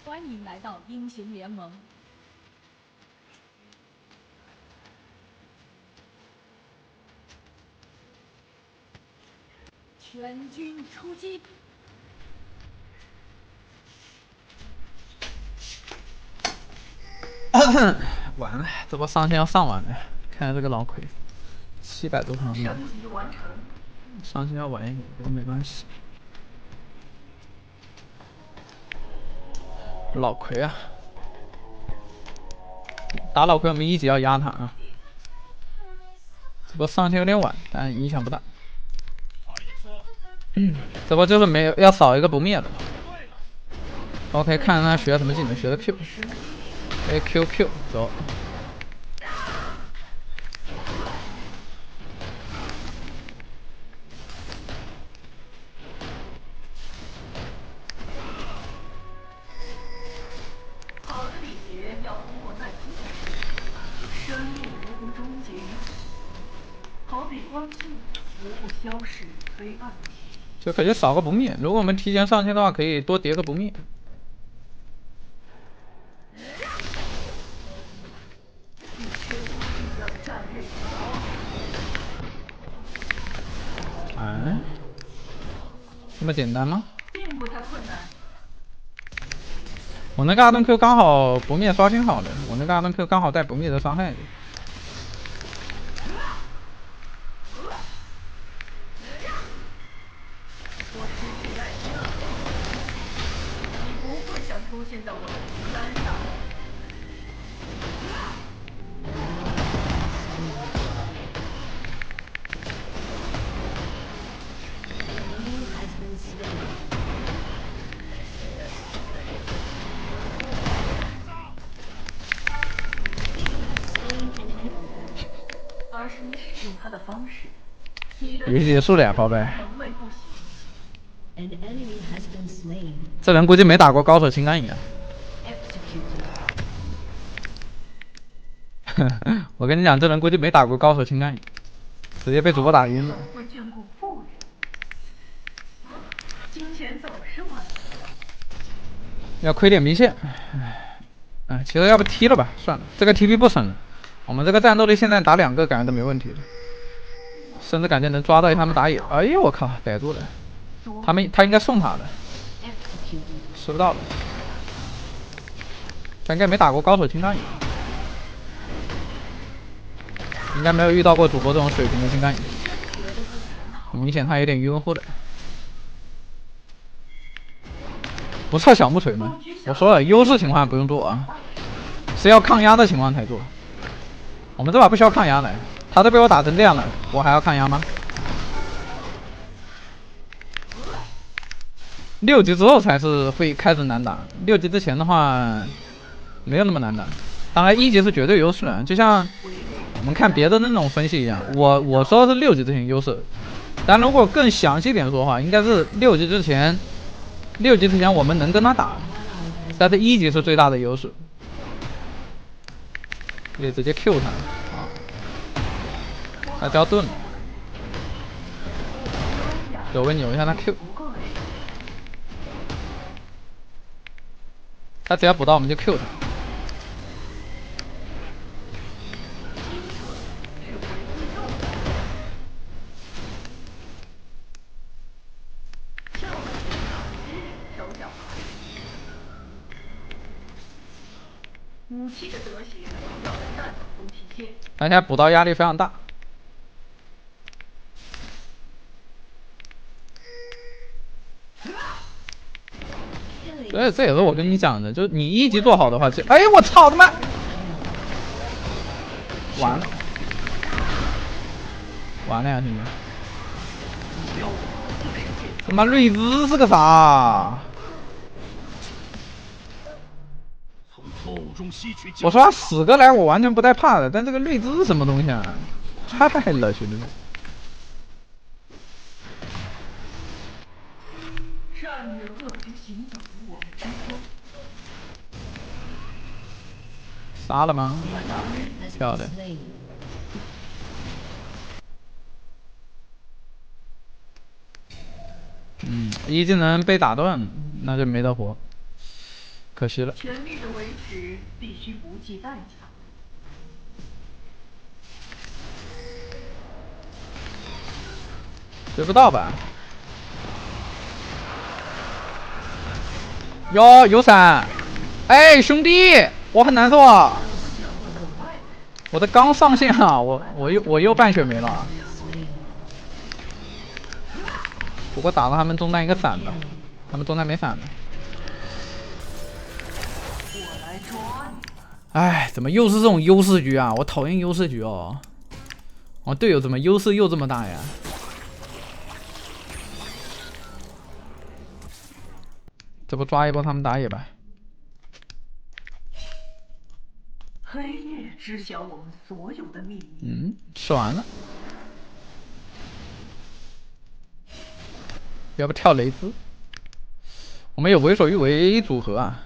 欢迎来到英雄联盟。全军出击！完了，这波上线要上完了，看来这个老亏，700多场命，上线要晚一点，不过没关系。老亏啊，打老亏我们一级要压他啊。这波上线有点晚，但影响不大。这波就是没有要扫一个不灭的。OK， 看他学什么技能，学的 Q。AQQ 走。好的礼节要通过耐心。生命无终结，好比光速，无不消逝黑暗。就可以扫个不灭，如果我们提前上线的话，可以多叠个不灭。哎，这么简单吗？并不太困难。我那个阿登 Q 刚好不灭刷新好了，我那个阿登 Q 刚好带不灭的伤害。我失去耐心了。你不会想出现在我的名单上。而是你使用它的方式。已经结束了呀，宝贝。这人估计没打过高手情感瘾啊。我跟你讲，这人估计没打过高手情感瘾，直接被主播打晕了。金钱总是晚。要亏点兵线，哎，其实要不踢了吧，算了，这个 TP 不省了。我们这个战斗力现在打2个感觉都没问题了，甚至感觉能抓到他们打野。哎呦我靠，逮住了！他应该送他的，收到了。他应该没打过高手金刚影，应该没有遇到过主播这种水平的金刚影。明显他有点晕乎的。不测小木锤吗？我说了，优势情况不用做啊，是要抗压的情况才做。我们这把不需要抗压的，他都被我打成这样了，我还要抗压吗？6级之后才是会开始难打，6级之前的话没有那么难打。当然1级是绝对优势的，就像我们看别的那种分析一样，我说的是6级之前优势，但如果更详细点说的话，应该是6级之前我们能跟他打，但是1级是最大的优势，可以直接 Q 他啊，他只要盾了，有个扭一下他 Q。他只要补到我们就 Q 他。武器的德行要在战斗中体现。他现在补刀压力非常大。这也是我跟你讲的，就是你1级做好的话，哎我操他妈！完了，完了呀，兄弟！他妈瑞兹是个啥？我说他死个来我完全不带怕的，但这个瑞兹是什么东西啊？太了，兄弟们！战略恶之行走于我们之中。杀了吗？漂亮。1技能被打断，那就没得活。可惜了。权力的维持必须不计代价。追不到吧？哟，有闪！哎，兄弟，我很难受啊！我的刚上线啊，我又半血没了。不过打了他们中单一个闪的，他们中单没闪的。哎，怎么又是这种优势局啊？我讨厌优势局哦。我队友怎么优势又这么大呀？这不抓一波他们打野吧？黑夜知晓我们所有的秘密。嗯，吃完了。要不跳雷兹？我们有为所欲为组合啊。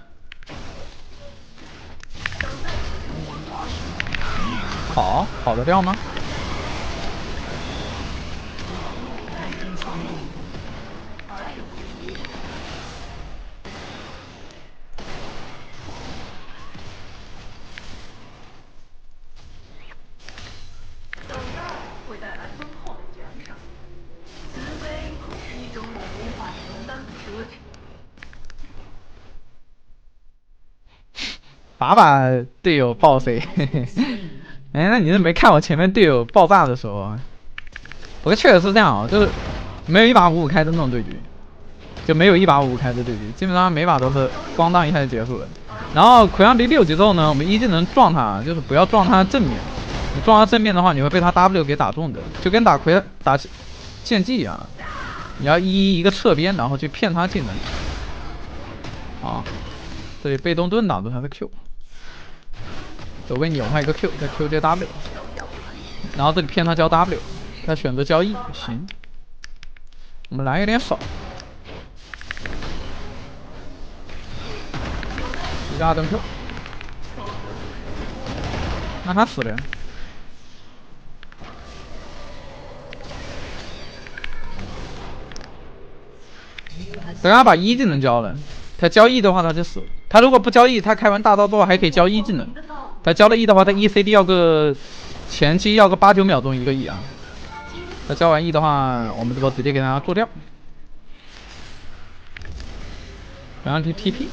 跑得掉吗？等待会带来丰厚的奖赏，慈悲是一种我无法承担的奢侈。把队友爆飞，嘿嘿。哎，那你是没看我前面队友爆炸的时候啊？不过确实是这样啊，就是没有一把55开的那种对局，就没有一把55开的对局，基本上每把都是咣当一下就结束了。然后奎阳离6级之后呢，我们一技能撞他，就是不要撞他正面。你撞他正面的话，你会被他 W 给打中的，就跟打剑技一样。你要一个侧边，然后去骗他技能。啊，这里被动盾挡住他的 Q。走位扭他一个 Q， 再 Q 接 W， 然后这里骗他交 W， 他选择交 E， 行。我们蓝有点少，一个2灯 Q， 那他死了。等他把1技能交了，他交 E 的话他就死了。他如果不交 E， 他开完大招之后还可以交1技能。他交了 E 的话，他 ECD 要个前期要个8、9秒钟一个 E 啊。他交完 E 的话，我们这波直接给他做掉。然后TP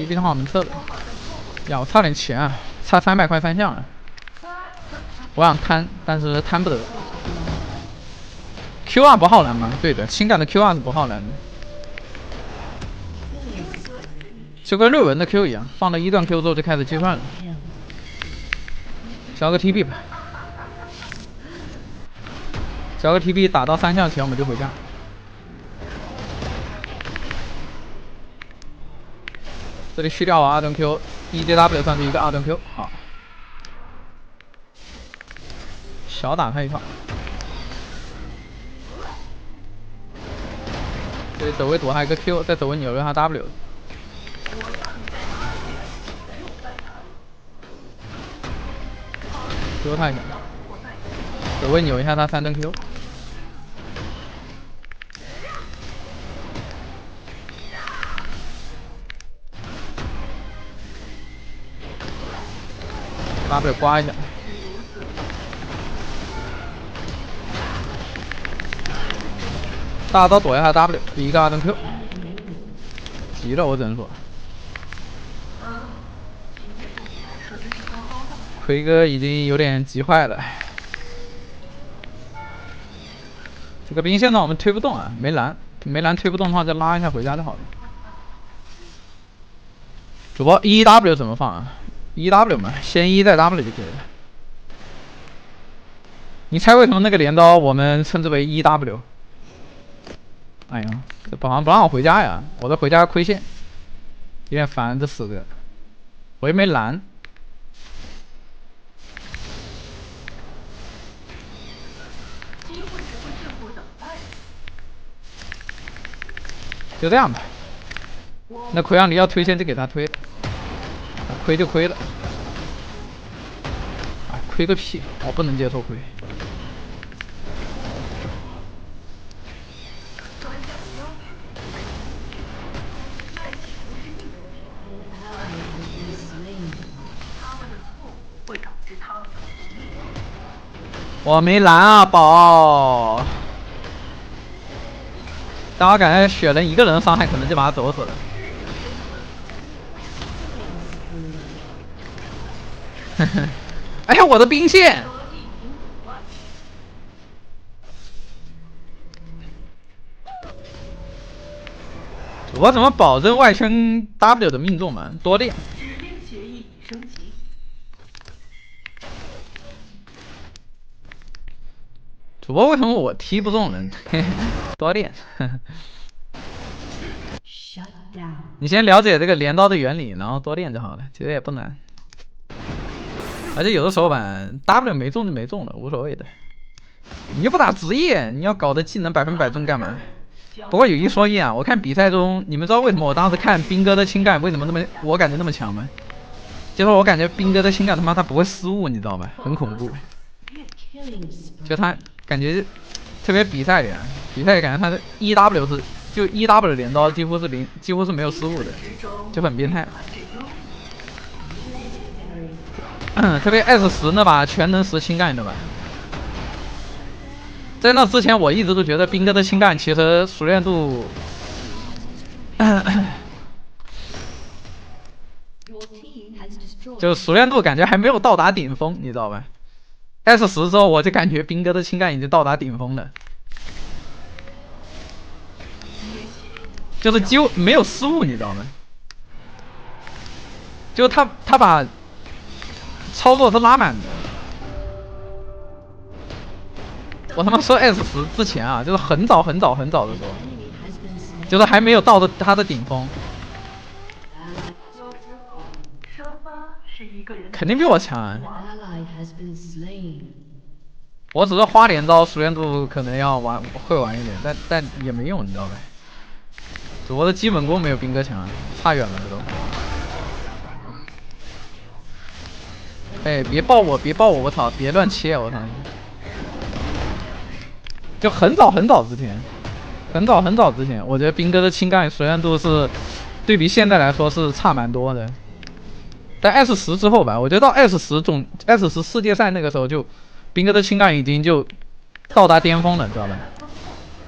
的话我们撤了。呀，我差点钱啊，差300块3项啊。我想贪，但是贪不得。Q2 不耗蓝吗？对的，情感的 Q2 是不耗蓝的。就跟瑞文的 Q 一样，放了1段 Q 之后就开始计算了。交个 TP 吧，交个 TP 打到3项前我们就回家。这里去掉我2吨 Q， 1JW 上去一个2吨 Q， 好，小打他一套。这里走位躲他一个 Q， 再走位扭了他 W。Q 他一下，走位扭一下他3吨 Q。W 刮一下，大刀躲一下 W， 一个2吨 Q， 急了我只能说。奎哥已经有点急坏了。这个兵线呢我们推不动啊，没蓝推不动的话，再拉一下回家就好了。主播 EW 怎么放啊 ？EW 嘛，先 E 再 W 就可以了。你猜为什么那个镰刀我们称之为 EW？ 哎呀，这保安不让我回家呀！我这回家亏线，有点烦这死的。我又没蓝。就这样吧。那奎阳你要推线就给他推，亏就亏了。哎，亏个屁！我不能接受亏。我没蓝啊，宝。但我感觉雪人一个人伤害可能就把他走死了。哎呀，我的兵线！我怎么保证外圈 W 的命中嘛？多练。指令协议已升级。主播为什么我踢不中人？多练。你先了解这个镰刀的原理，然后多练就好了，其实也不难。而且有的时候吧 ，W 没中就没中了，无所谓的。你又不打职业，你要搞的技能100%中干嘛？不过有一说一啊，我看比赛中，你们知道为什么我当时看兵哥的情感为什么那么我感觉那么强吗？就是我感觉兵哥的情感他妈他不会失误，你知道吗？很恐怖。就他感觉特别比赛里啊，比赛里感觉他的 EW 是就 EW 镰刀几乎是零，几乎是没有失误的，就很变态。特别 S10那把全能10轻干的吧。在那之前，我一直都觉得兵哥的轻干其实熟练度，就熟练度感觉还没有到达顶峰，你知道吧 ？S10之后，我就感觉兵哥的轻干已经到达顶峰了，就是几乎没有失误，你知道吗？就他把操作是拉满的。我他妈说 S10之前啊，就是很早的时候，就是还没有到他的顶峰，肯定比我强啊。我只是花连招熟练度可能要会玩一点，但也没用，你知道呗？主播的基本功没有兵哥强，差远了这都。哎，别抱我，我操！别乱切，我操！就很早之前，我觉得兵哥的轻干熟练度是对比现在来说是差蛮多的。但 S10之后吧，我觉得到 S10世界赛那个时候就，兵哥的轻干已经就到达巅峰了，知道吧？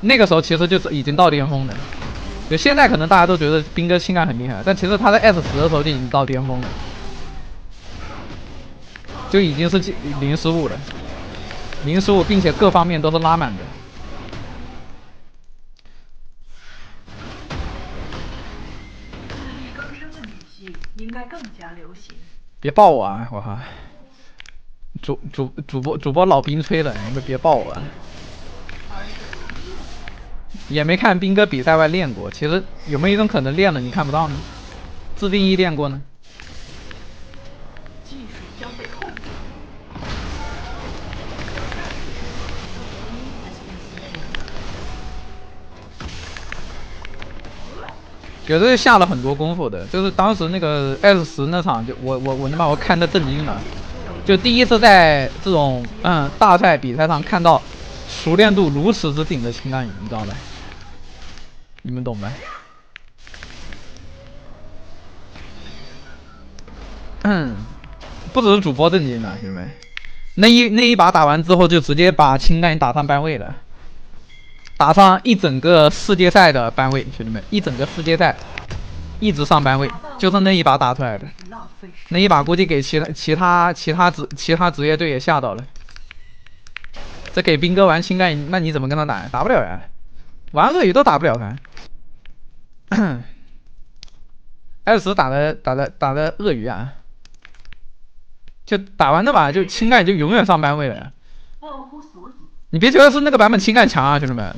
那个时候其实就是已经到巅峰了。就现在可能大家都觉得兵哥轻干很厉害，但其实他在 S10的时候就已经到巅峰了，就已经是零失误了，零失误，并且各方面都是拉满的。应该更加流行。别抱我啊！我靠，主播老兵吹了，你们别抱我。也没看兵哥比赛外练过，其实有没有一种可能练了你看不到呢？自定义练过呢？技术将被控制。有的下了很多功夫的，就是当时那个 S10那场，就我他妈我看的震惊了，就第一次在这种大赛比赛上看到熟练度如此之顶的轻干影，你知道吗？你们懂吗？不只是主播震惊了，兄弟们，那一把打完之后，就直接把轻干影打上班位了。打上一整个世界赛的班位，兄弟们，一整个世界赛一直上班位，就是那一把打出来的。那一把估计给其他职业队也吓到了。这给兵哥玩轻干，那你怎么跟他打？打不了呀，玩鳄鱼都打不了他。S10打的鳄鱼啊，就打完那把就轻干就永远上班位了呀。你别觉得是那个版本轻干强啊，兄弟们，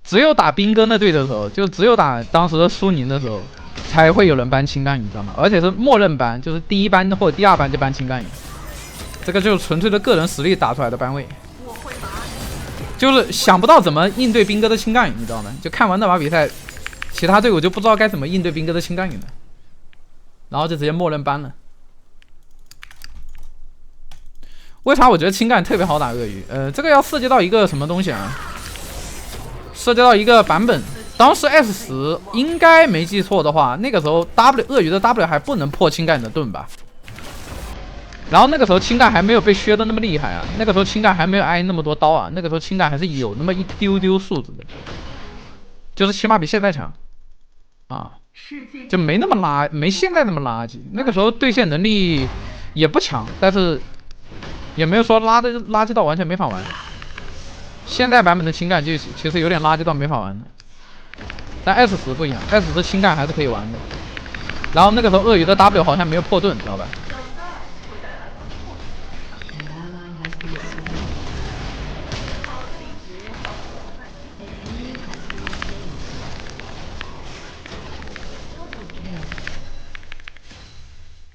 只有打兵哥那队的时候，就只有打当时的苏宁的时候，才会有人搬轻干影，你知道吗？而且是默认班，就是第一班或者第二班就搬轻干影，这个就是纯粹的个人实力打出来的班位。就是想不到怎么应对兵哥的轻干影，你知道吗？就看完那把比赛，其他队伍就不知道该怎么应对兵哥的轻干影了，然后就直接默认搬了。为啥我觉得轻干特别好打鳄鱼？这个要涉及到一个什么东西啊？涉及到一个版本。当时 S10应该没记错的话，那个时候鳄鱼的 W 还不能破轻干的盾吧？然后那个时候青盖还没有被削的那么厉害啊，那个时候青盖还没有挨那么多刀啊，那个时候青盖还是有那么一丢丢素质的，就是起码比现在强啊，就没那么没现在那么垃圾。那个时候对线能力也不强，但是也没有说垃圾到完全没法玩。现代版本的青盖就其实有点垃圾到没法玩的，但 S10不一样 ，S10青盖还是可以玩的。然后那个时候鳄鱼的 W 好像没有破盾，知道吧？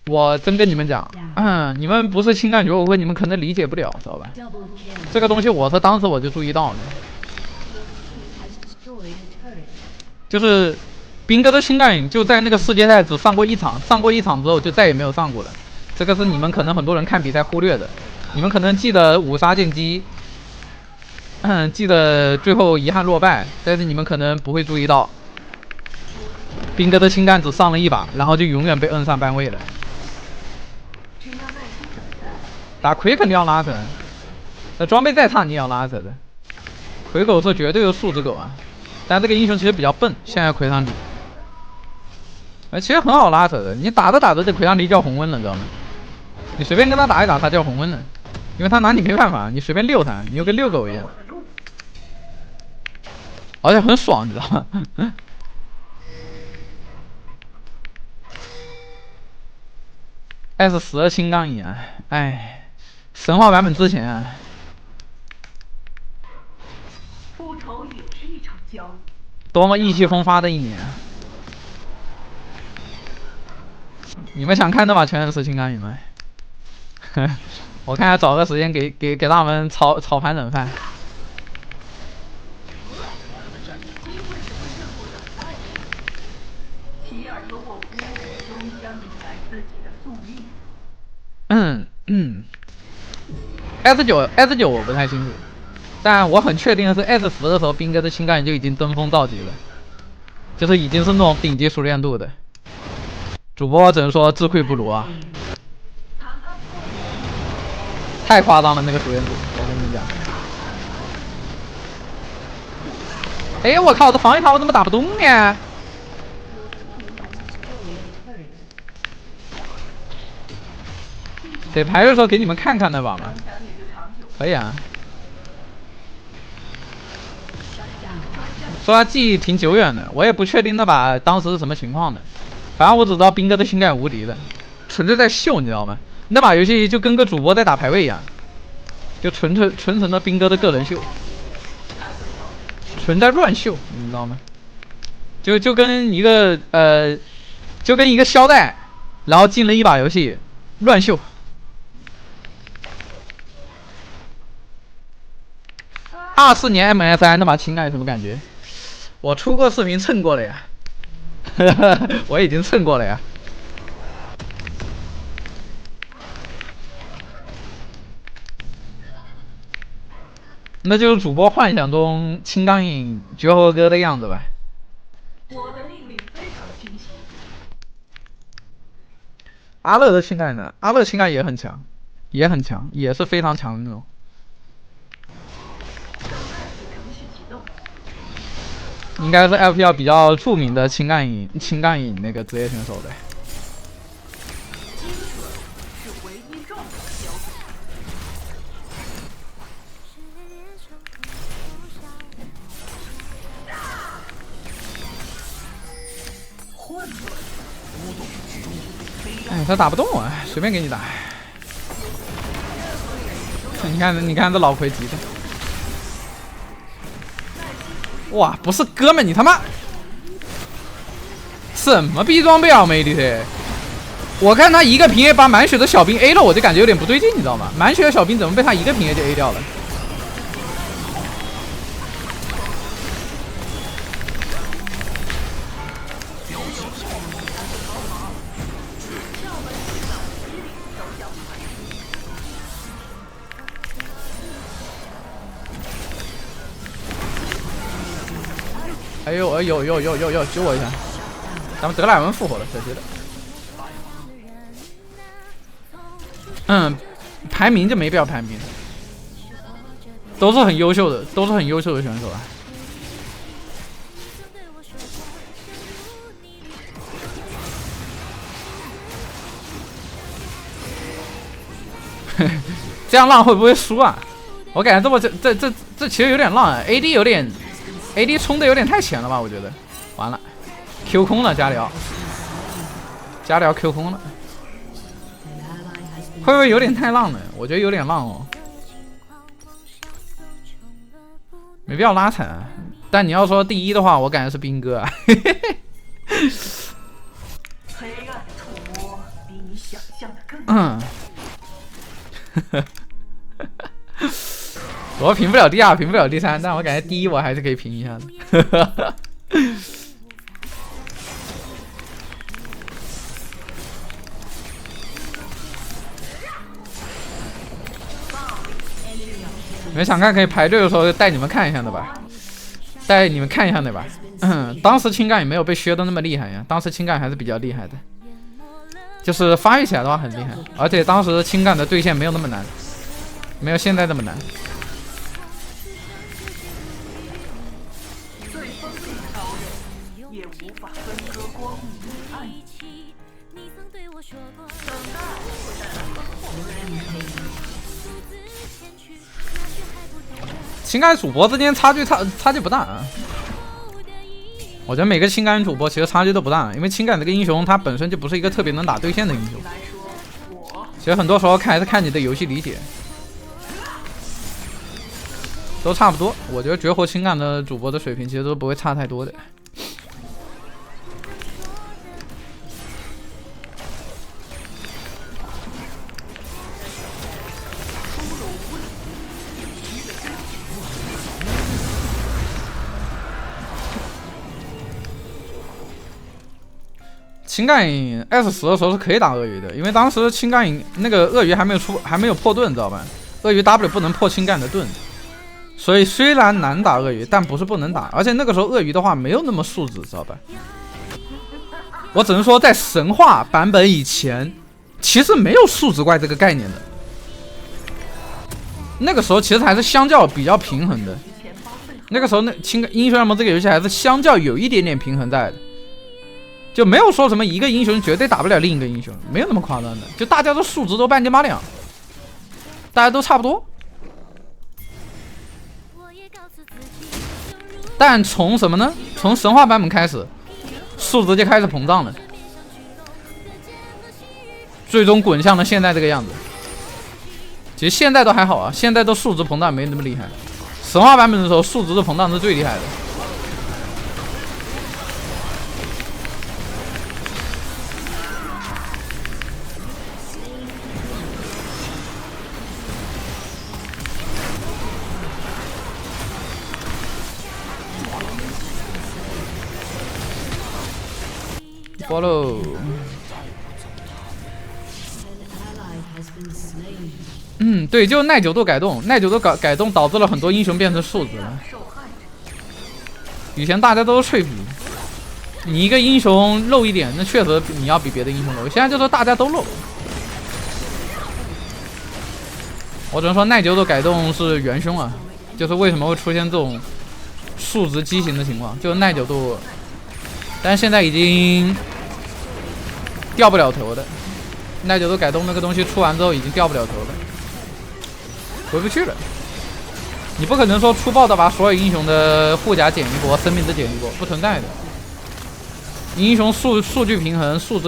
我真跟你们讲，你们不是情感角，我问你们可能理解不了，知道吧？这个东西我是当时我就注意到了，就是兵哥的情感就在那个世界赛只上过一场，上过一场之后就再也没有上过了。这个是你们可能很多人看比赛忽略的，你们可能记得5杀剑姬，记得最后遗憾落败，但是你们可能不会注意到，兵哥的情感只上了一把，然后就永远被摁上班位了。打魁肯定要拉扯，那装备再差你也要拉扯的。魁狗是绝对的素质狗啊，但这个英雄其实比较笨，现在魁上离，其实很好拉扯的。你打着打着这魁上离叫红温了，知道吗？你随便跟他打一打，他叫红温了，因为他拿你没办法，你随便溜他，你就跟遛狗一样，而且很爽，你知道吗？S12青钢影啊，哎，神话版本之前啊，复仇也是一场交易，多么意气风发的一年啊！你们想看那把全是青钢影吗？我看要找个时间给他们炒盘整饭。皮尔和沃夫终将迎来自己的宿命。S9 我不太清楚，但我很确定的是 S10的时候，兵哥的情感就已经登峰造极了，就是已经是那种顶级熟练度的。主播只能说自愧不如啊，太夸张了那个熟练度，我跟你们讲。哎，我靠，这防御塔我怎么打不动呢？得排的时候给你们看看那把嘛，可以啊。说他记忆挺久远的，我也不确定那把当时是什么情况的，反正我只知道兵哥的情感无敌的，纯粹在秀，你知道吗？那把游戏就跟个主播在打排位一样，就纯纯的兵哥的个人秀，纯在乱秀，你知道吗？就跟一个就跟一个肖带，然后进了一把游戏，乱秀。24年 MSI 那把情感什么感觉？我出过视频蹭过了呀，我已经蹭过了呀。那就是主播幻想中青钢影绝活哥的样子吧。我的命令非常清晰。阿乐的情感呢？阿乐情感也很强，也很强，也是非常强的那种。应该是 FPL 比较著名的情感影那个职业选手呗。是唯一重要的标准。哎，他打不动啊，随便给你打。你看这老奎急的。哇，不是哥们，你他妈什么逼装备啊，没的忒！我看他一个平 A 把满血的小兵 A 了，我就感觉有点不对劲，你知道吗？满血的小兵怎么被他一个平 A 就 A 掉了？哎呦，救我一下！咱们德莱文复活了，可惜了。排名就没必要排名，都是很优秀的，都是很优秀的选手啊。这样浪会不会输啊？我感觉这其实有点浪啊 ，AD 有点 ，AD 冲的有点太前了吧？我觉得，完了 ，Q 空了加辽 Q 空了，会不会有点太浪了？我觉得有点浪哦，没必要拉踩啊。但你要说第一的话，我感觉是兵哥啊。黑暗触摸比你想象的更。我评不了第二，评不了第三，但我感觉第一我还是可以评一下的。你们想看可以排队的时候带你们看一下的吧，带你们看一下的吧。当时青干也没有被削的那么厉害呀，当时青干还是比较厉害的，就是发育起来的话很厉害，而且当时青干的对线没有那么难，没有现在那么难。最锋利的刀刃也无法分割光明与暗。等待会带来丰厚的人陪。情感主播之间差距不大啊，我觉得每个情感主播其实差距都不大，因为情感这个英雄他本身就不是一个特别能打对线的英雄。其实很多时候还是看你的游戏理解，都差不多。我觉得绝活情感的主播的水平其实都不会差太多的。情感影 S10的时候是可以打鳄鱼的，因为当时情感影那个鳄鱼还没有破盾，知道吧？鳄鱼 W 不能破情感的盾，所以虽然难打鳄鱼，但不是不能打。而且那个时候鳄鱼的话没有那么素质，知道吧？我只能说在神话版本以前，其实没有素质怪这个概念的。那个时候其实还是相较比较平衡的，那个时候那英雄联盟这个游戏还是相较有一点点平衡在的。就没有说什么一个英雄绝对打不了另一个英雄，没有那么夸张的，就大家的素质都半斤八两，大家都差不多。但从什么呢？从神话版本开始，素质就开始膨胀了，最终滚向了现在这个样子。其实现在都还好啊，现在都素质膨胀没那么厉害。神话版本的时候，素质的膨胀是最厉害的。follow。对，就耐久度改动，耐久度改动导致了很多英雄变成数值了。以前大家都是脆皮，你一个英雄漏一点，那确实你要比别的英雄漏。现在就是大家都漏。我只能说耐久度改动是元凶啊，就是为什么会出现这种数值畸形的情况，就是耐久度，但是现在已经掉不了头的。耐久度改动那个东西出完之后已经掉不了头了，回不去了。你不可能说出爆的把所有英雄的护甲减一波，生命值减一波，不存在的。英雄数据平衡，素质